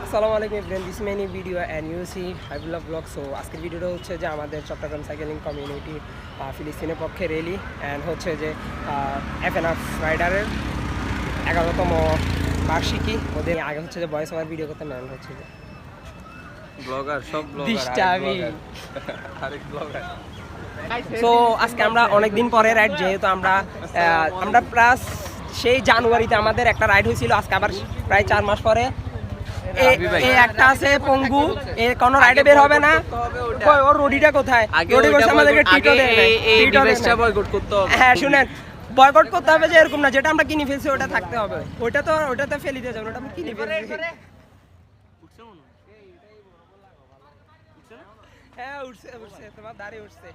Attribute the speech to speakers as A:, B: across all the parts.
A: আসসালামু আলাইকুম everyone, this many video and you see Habibullah blog. So আজকের ভিডিওটা হচ্ছে যে আমাদের চট্টগ্রাম সাইকেলিং কমিউনিটি ফিলিস্তিনের পক্ষে র্যালি অ্যান্ড হচ্ছে যে এফএনএফ রাইডারের 11তম বার্ষিকী। ওদের আগে হচ্ছে যে ভয়েস ওভার ভিডিও করতে নেন হচ্ছে যে
B: ব্লগার সব ব্লগার।
A: সো আজকে আমরা অনেক দিন পরে রাইড, যেহেতু আমরা প্লাস সেই জানুয়ারিতে আমাদের একটা রাইড হয়েছিল, আজকে আবার প্রায় 4 মাস পরে একটা আছে পঙ্গু, এ কোনো রাইডে বের হবে না। ওর রোডিটা কোথায়? রোডি বসে আমাদেরকে টিটো দেয় না, টিটো দেয় বয়কট করতে হবে। হ্যাঁ শুনেন, বয়কট করতে হবে যে এরকম না, যেটা আমরা কিনে ফেলছি ওটা থাকতে হবে। ওটাতে ফেলে দিয়ে যাবে, ওটা আমরা কিনে ফেলছি। হ্যাঁ উঠছে, তোমার দাঁড়িয়ে উঠছে।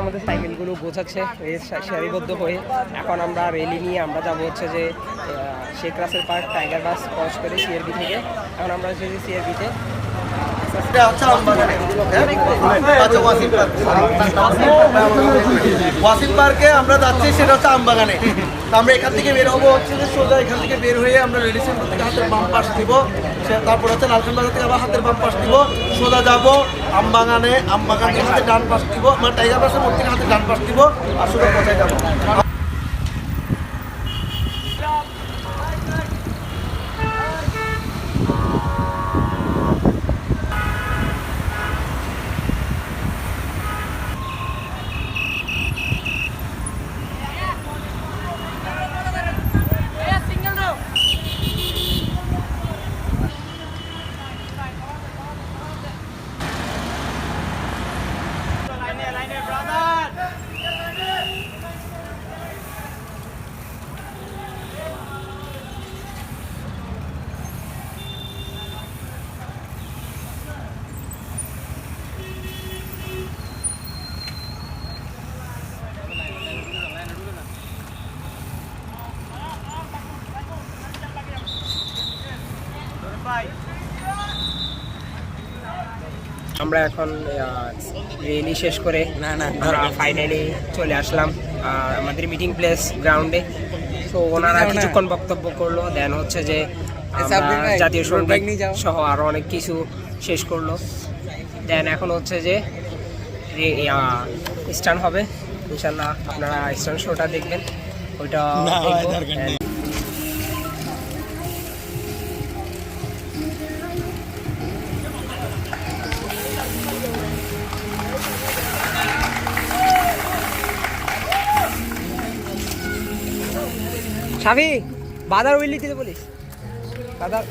A: আমাদের সাইকেলগুলো গোছাচ্ছে সারিবদ্ধ হয়ে। এখন আমরা রেলি নিয়ে আমরা যাবো হচ্ছে যে শেখ রাসেল পার্ক টাইগার বাস ক্রস করে সিআরবি থেকে। এখন আমরা হচ্ছে যে সিআরবিতে
C: ওয়াসিম পার্কে আমরা যাচ্ছি, সেটা হচ্ছে আমবাগানে। আমরা এখান থেকে বের হবো হচ্ছে যে সোজা এখান থেকে বের হয়ে আমরা রেডি সেন্টার থেকে হাতের বাম পাশ দিব, তারপর হচ্ছে লালখান বাজার থেকে আবার হাতের বাম পাশ দিব, সোজা যাবো আমবাগানে। আমবাগান থেকে হাতের ডান পাশ দিব, মানে টাইগার বাসের মোড় থেকে হাতের ডান পাশ দিব আর সোজা কোথায় যাবো।
A: আমরা এখন রেলি শেষ করে ফাইনালি চলে আসলাম আমাদের মিটিং প্লেস গ্রাউন্ডে। তো ওনারা কিছুক্ষণ বক্তব্য করলো, দেন হচ্ছে যে জাতীয় সঙ্গীত সহ আরও অনেক কিছু শেষ করলো। দেন এখন হচ্ছে যে স্টান্ট হবে ইনশাল্লাহ, আপনারা স্টান্ট শোটা দেখবেন ওইটা। সাফি বাজার উইলি দিতে বলিস, বাজার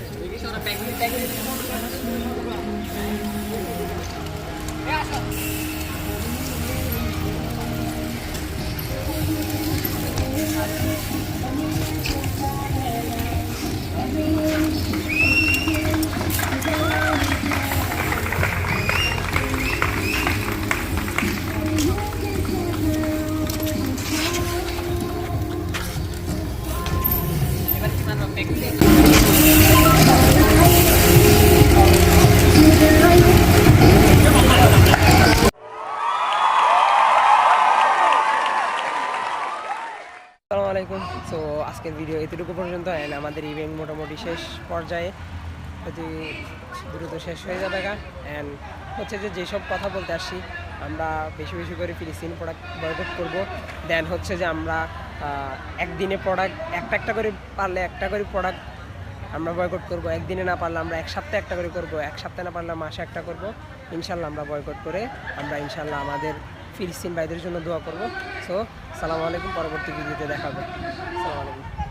A: আসসালামু আলাইকুম। সো আজকের ভিডিও এতটুকু পর্যন্ত, আমাদের ইভেন্ট মোটামুটি শেষ পর্যায়ে, অতি দ্রুত শেষ হয়ে যাবে। অ্যান্ড হচ্ছে যে যেসব কথা বলতে আসছি, আমরা বেশি বেশি করে ফিলিস্তিন প্রোডাক্ট বয়কট করবো। দেন হচ্ছে যে আমরা একদিনে প্রোডাক্ট একটা করে পারলে একটা করে প্রোডাক্ট আমরা বয়কট করবো। একদিনে না পারলে আমরা এক সপ্তাহে একটা করে করবো, এক সপ্তাহে না পারলে মাসে একটা করবো। ইনশাল্লাহ আমরা বয়কট করে আমরা ইনশাল্লাহ আমাদের ফিলিস্তিন ভাইদের জন্য দোয়া করবো। সো সালামু আলাইকুম, পরবর্তী ভিডিওতে দেখা হবে। আসসালামু আলাইকুম।